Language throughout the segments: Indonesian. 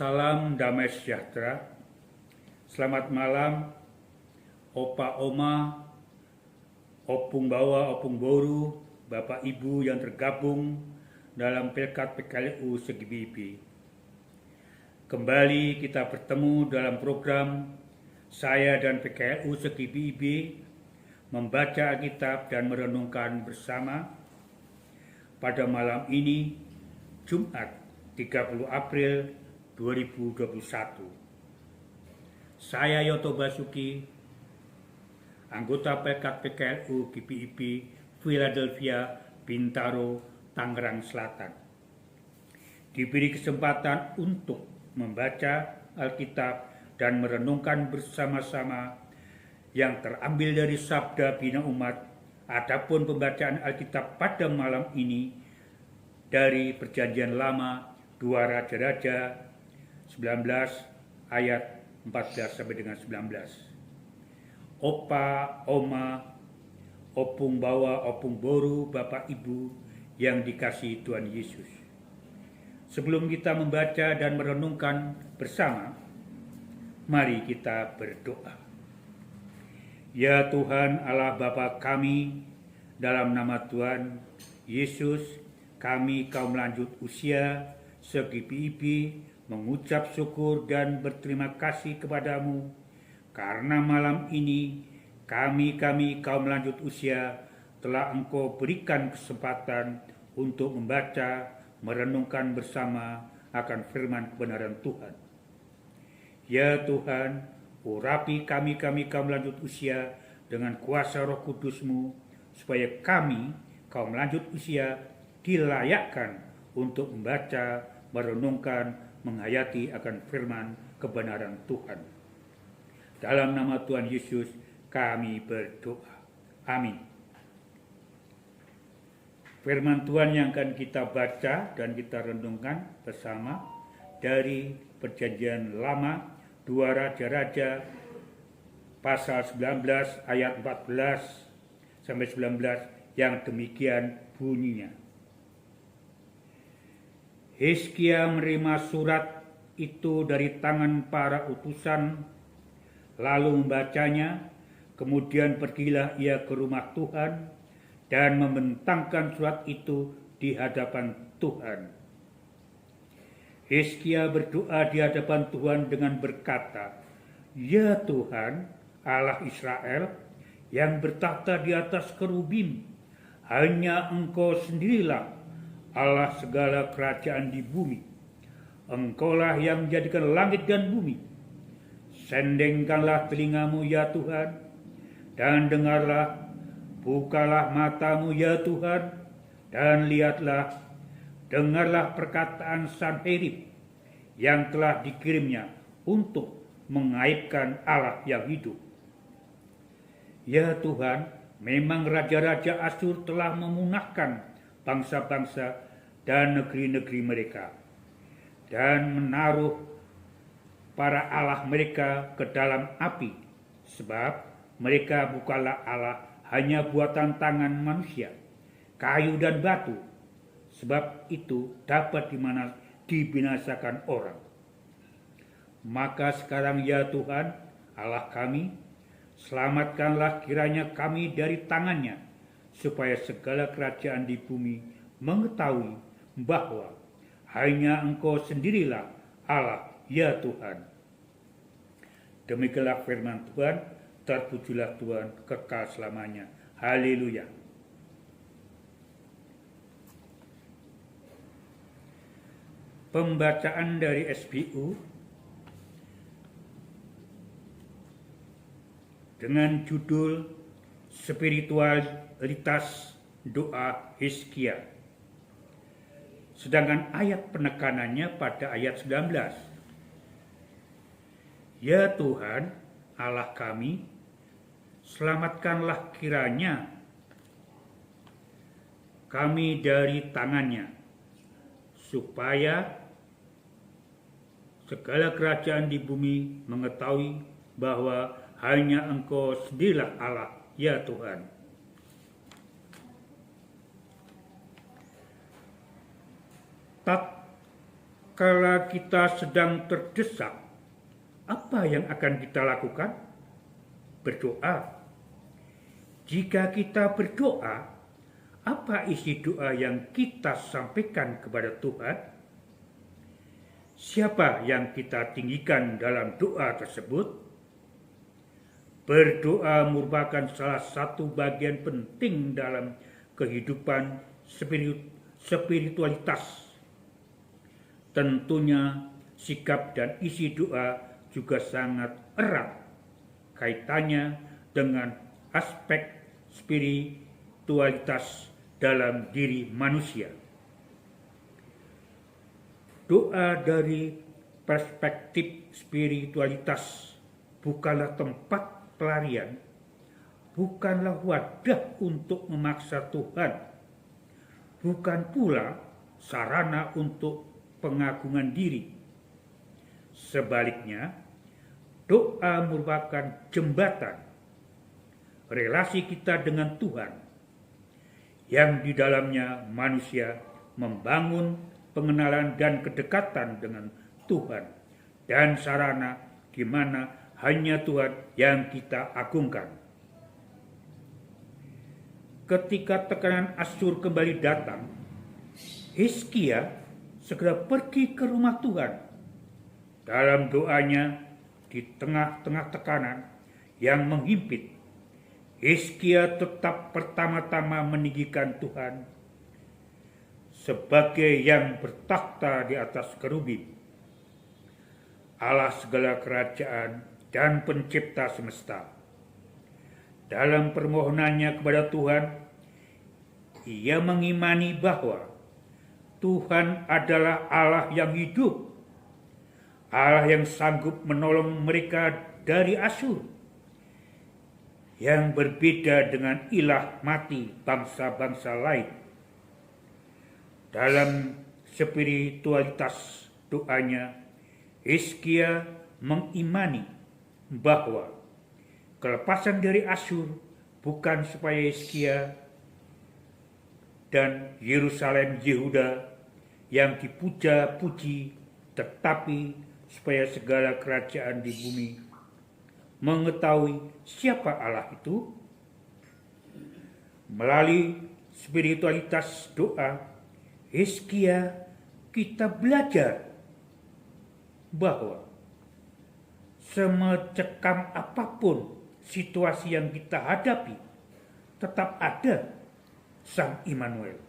Salam damai sejahtera. Selamat malam, Opa Oma, Opung Bawa, Opung Boru, Bapak Ibu yang tergabung dalam Pelkat PKLU Segi Bibi. Kembali kita bertemu dalam program saya dan PKLU Segi Bibi membaca Alkitab dan merenungkan bersama pada malam ini, Jumat 30 April 2021. Saya Yoto Basuki, anggota Pelkat PKLU GBIB Philadelphia, Bintaro, Tangerang Selatan. Diberi kesempatan untuk membaca Alkitab dan merenungkan bersama-sama yang terambil dari Sabda Bina Umat. Adapun pembacaan Alkitab pada malam ini dari Perjanjian Lama 2 Raja-Raja 19 ayat 14 sampai dengan 19. Opa, Oma, Opung Bawa, Opung Boru, Bapak Ibu yang dikasihi Tuhan Yesus. Sebelum kita membaca dan merenungkan bersama, mari kita berdoa. Ya Tuhan Allah Bapa kami, dalam nama Tuhan Yesus, kami kaum lanjut usia Segi Bibi mengucap syukur dan berterima kasih kepadamu karena malam ini kami kaum lanjut usia telah Engkau berikan kesempatan untuk membaca, merenungkan bersama akan firman kebenaran Tuhan. Ya Tuhan, urapi kami kaum lanjut usia dengan kuasa Roh Kudus-Mu, supaya kami kaum lanjut usia dilayakkan untuk membaca, merenungkan, menghayati akan firman kebenaran Tuhan. Dalam nama Tuhan Yesus kami berdoa. Amin. Firman Tuhan yang akan kita baca dan kita renungkan bersama dari Perjanjian Lama 2 Raja-Raja pasal 19 ayat 14 sampai 19 yang demikian bunyinya. Hizkia menerima surat itu dari tangan para utusan, lalu membacanya, kemudian pergilah ia ke rumah Tuhan dan membentangkan surat itu di hadapan Tuhan. Hizkia berdoa di hadapan Tuhan dengan berkata, "Ya Tuhan, Allah Israel, yang bertahta di atas kerubim, hanya Engkau sendirilah Allah segala kerajaan di bumi. Engkaulah yang menjadikan langit dan bumi. Sendengkanlah telingamu ya Tuhan, dan dengarlah, bukalah matamu ya Tuhan, dan lihatlah, dengarlah perkataan Sanherib yang telah dikirimnya untuk mengaibkan Allah yang hidup. Ya Tuhan, memang raja-raja Asyur telah memunahkan bangsa-bangsa dan negeri-negeri mereka, dan menaruh para Allah mereka ke dalam api, sebab mereka bukanlah Allah, hanya buatan tangan manusia, kayu dan batu, sebab itu dapat dibinasakan orang. Maka sekarang ya Tuhan, Allah kami, selamatkanlah kiranya kami dari tangannya, supaya segala kerajaan di bumi mengetahui bahwa hanya Engkau sendirilah Allah, ya Tuhan." Demikianlah firman Tuhan, terpujilah Tuhan kekal selamanya. Haleluya. Pembacaan dari SBU dengan judul Spiritualitas Doa Hizkia. Sedangkan ayat penekanannya pada ayat 19. Ya Tuhan, Allah kami, selamatkanlah kiranya kami dari tangannya, supaya segala kerajaan di bumi mengetahui bahwa hanya Engkau sendirilah Allah, ya Tuhan. kala kita sedang terdesak, apa yang akan kita lakukan? Berdoa. Jika kita berdoa, apa isi doa yang kita sampaikan kepada Tuhan? Siapa yang kita tinggikan dalam doa tersebut? Berdoa merupakan salah satu bagian penting dalam kehidupan spiritualitas. Tentunya sikap dan isi doa juga sangat erat kaitannya dengan aspek spiritualitas dalam diri manusia. Doa dari perspektif spiritualitas bukanlah tempat pelarian, bukanlah wadah untuk memaksa Tuhan, bukan pula sarana untuk pengagungan diri. Sebaliknya, doa merupakan jembatan relasi kita dengan Tuhan, yang di dalamnya manusia membangun pengenalan dan kedekatan dengan Tuhan, dan sarana di mana hanya Tuhan yang kita agungkan. Ketika tekanan Asyur kembali datang, Hizkia segera pergi ke rumah Tuhan. Dalam doanya, di tengah-tengah tekanan yang menghimpit, Hizkia tetap pertama-tama meninggikan Tuhan sebagai yang bertakhta di atas kerubim, Allah segala kerajaan dan pencipta semesta. Dalam permohonannya kepada Tuhan, ia mengimani bahwa Tuhan adalah Allah yang hidup, Allah yang sanggup menolong mereka dari Asyur, yang berbeda dengan ilah mati bangsa-bangsa lain. Dalam spiritualitas doanya, Hizkia mengimani bahwa kelepasan dari Asyur bukan supaya Hizkia dan Yerusalem Yehuda yang dipuja-puji, tetapi supaya segala kerajaan di bumi mengetahui siapa Allah itu. Melalui spiritualitas doa Hizkia, kita belajar bahwa semecekam apapun situasi yang kita hadapi, tetap ada Sang Immanuel,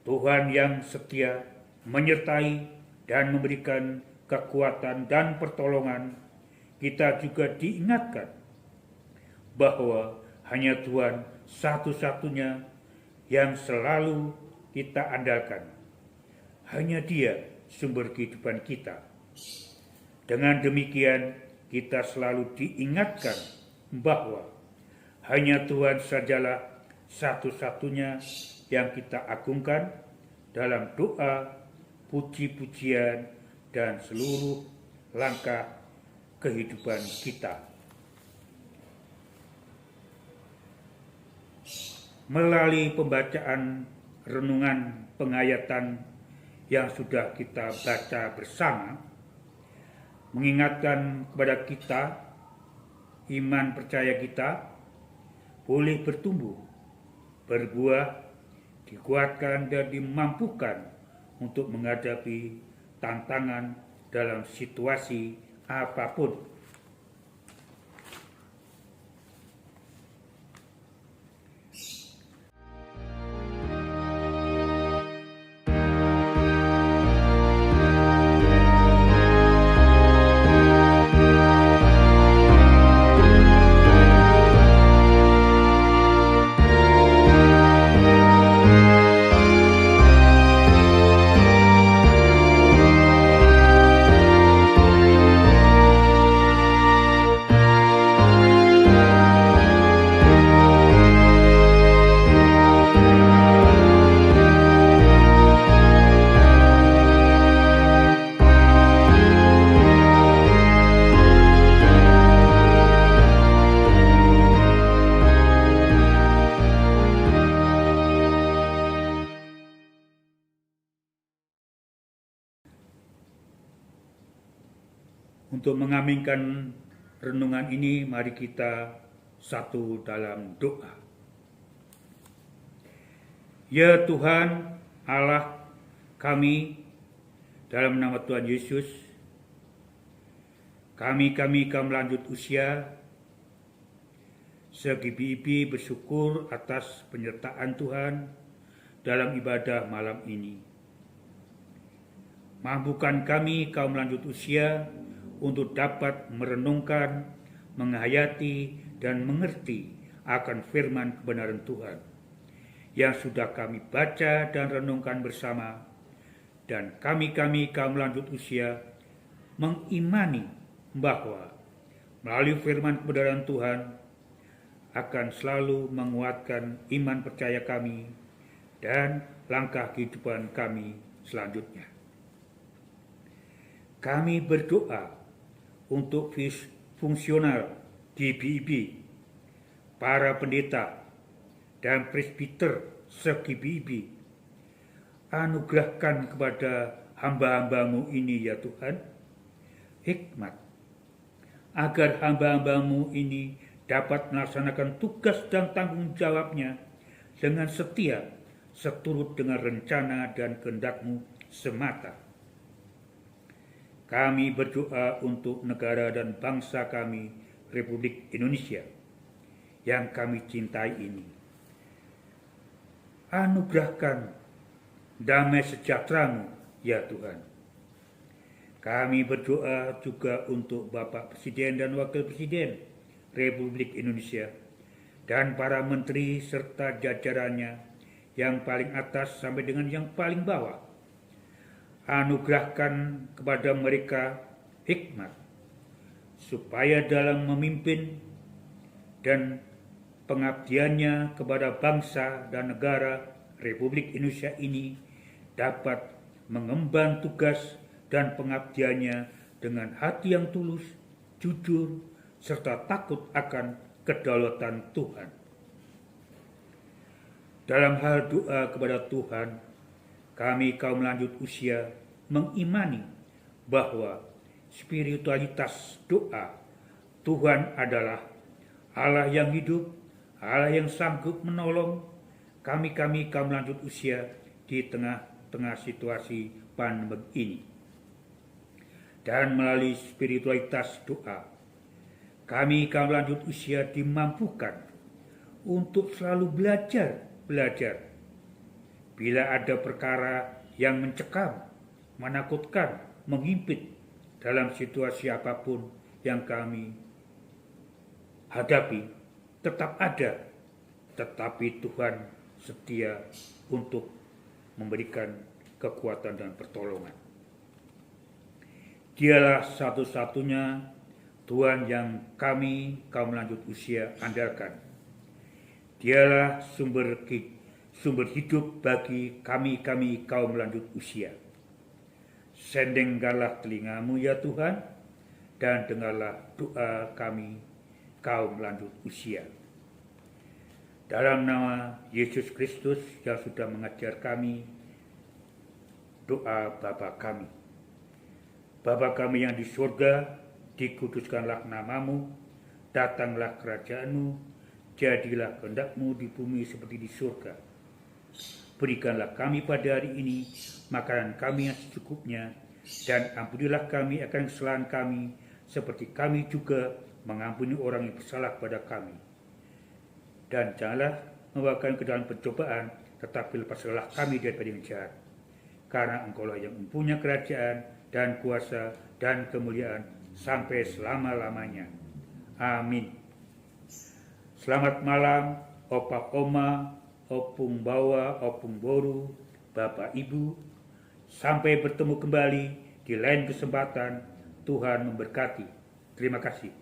Tuhan yang setia menyertai dan memberikan kekuatan dan pertolongan. Kita juga diingatkan bahwa hanya Tuhan satu-satunya yang selalu kita andalkan. Hanya Dia sumber kehidupan kita. Dengan demikian, kita selalu diingatkan bahwa hanya Tuhan sajalah satu-satunya yang kita agungkan dalam doa, puji-pujian, dan seluruh langkah kehidupan kita. Melalui pembacaan renungan penghayatan yang sudah kita baca bersama, mengingatkan kepada kita, iman percaya kita boleh bertumbuh, berbuah, dikuatkan dan dimampukan untuk menghadapi tantangan dalam situasi apapun. Untuk mengaminkan renungan ini, mari kita satu dalam doa. Ya Tuhan Allah kami, dalam nama Tuhan Yesus, kami lanjut usia, segibi-gibi bersyukur atas penyertaan Tuhan dalam ibadah malam ini. Mampukan kami kaum lanjut usia untuk dapat merenungkan, menghayati, dan mengerti akan firman kebenaran Tuhan yang sudah kami baca dan renungkan bersama, dan kami kaum lanjut usia mengimani bahwa melalui firman kebenaran Tuhan akan selalu menguatkan iman percaya kami dan langkah kehidupan kami selanjutnya. Kami berdoa untuk fungsional GBIB, para pendeta dan presbiter se-GBIB. Anugerahkan kepada hamba-hambamu ini ya Tuhan, hikmat, agar hamba-hambamu ini dapat melaksanakan tugas dan tanggung jawabnya dengan setia, seturut dengan rencana dan kehendak-Mu semata. Kami berdoa untuk negara dan bangsa kami, Republik Indonesia, yang kami cintai ini. Anugerahkan damai sejahtera-Mu, ya Tuhan. Kami berdoa juga untuk Bapak Presiden dan Wakil Presiden Republik Indonesia dan para menteri serta jajarannya yang paling atas sampai dengan yang paling bawah. Anugerahkan kepada mereka hikmat, supaya dalam memimpin dan pengabdiannya kepada bangsa dan negara Republik Indonesia ini dapat mengemban tugas dan pengabdiannya dengan hati yang tulus, jujur, serta takut akan kedaulatan Tuhan. Dalam hal doa kepada Tuhan, kami kaum lanjut usia mengimani bahwa spiritualitas doa Tuhan adalah Allah yang hidup, Allah yang sanggup menolong kami kaum lanjut usia di tengah-tengah situasi pandemi ini. Dan melalui spiritualitas doa, kami kaum lanjut usia dimampukan untuk selalu belajar. Bila ada perkara yang mencekam, menakutkan, menghimpit dalam situasi apapun yang kami hadapi, tetap ada, tetapi Tuhan setia untuk memberikan kekuatan dan pertolongan. Dialah satu-satunya Tuhan yang kami kaum lanjut usia andalkan. Dialah sumber hidup bagi kami kaum lanjut usia. Sendengkanlah telinga-Mu ya Tuhan, dan dengarlah doa kami kaum lanjut usia. Dalam nama Yesus Kristus yang sudah mengajar kami, doa Bapa kami. Bapa kami yang di surga, dikuduskanlah nama-Mu, datanglah kerajaan-Mu, jadilah kehendak-Mu di bumi seperti di surga. Berikanlah kami pada hari ini makanan kami yang secukupnya, dan ampunilah kami akan kesalahan kami, seperti kami juga mengampuni orang yang bersalah pada kami. Dan janganlah membawa kami ke dalam pencobaan, tetapi lepaskanlah kami daripada yang jahat. Karena Engkau-lah yang mempunyai kerajaan dan kuasa dan kemuliaan sampai selama-lamanya. Amin. Selamat malam, Opa Oma, Opung Bawa, Opung Boru, Bapak Ibu. Sampai bertemu kembali di lain kesempatan. Tuhan memberkati. Terima kasih.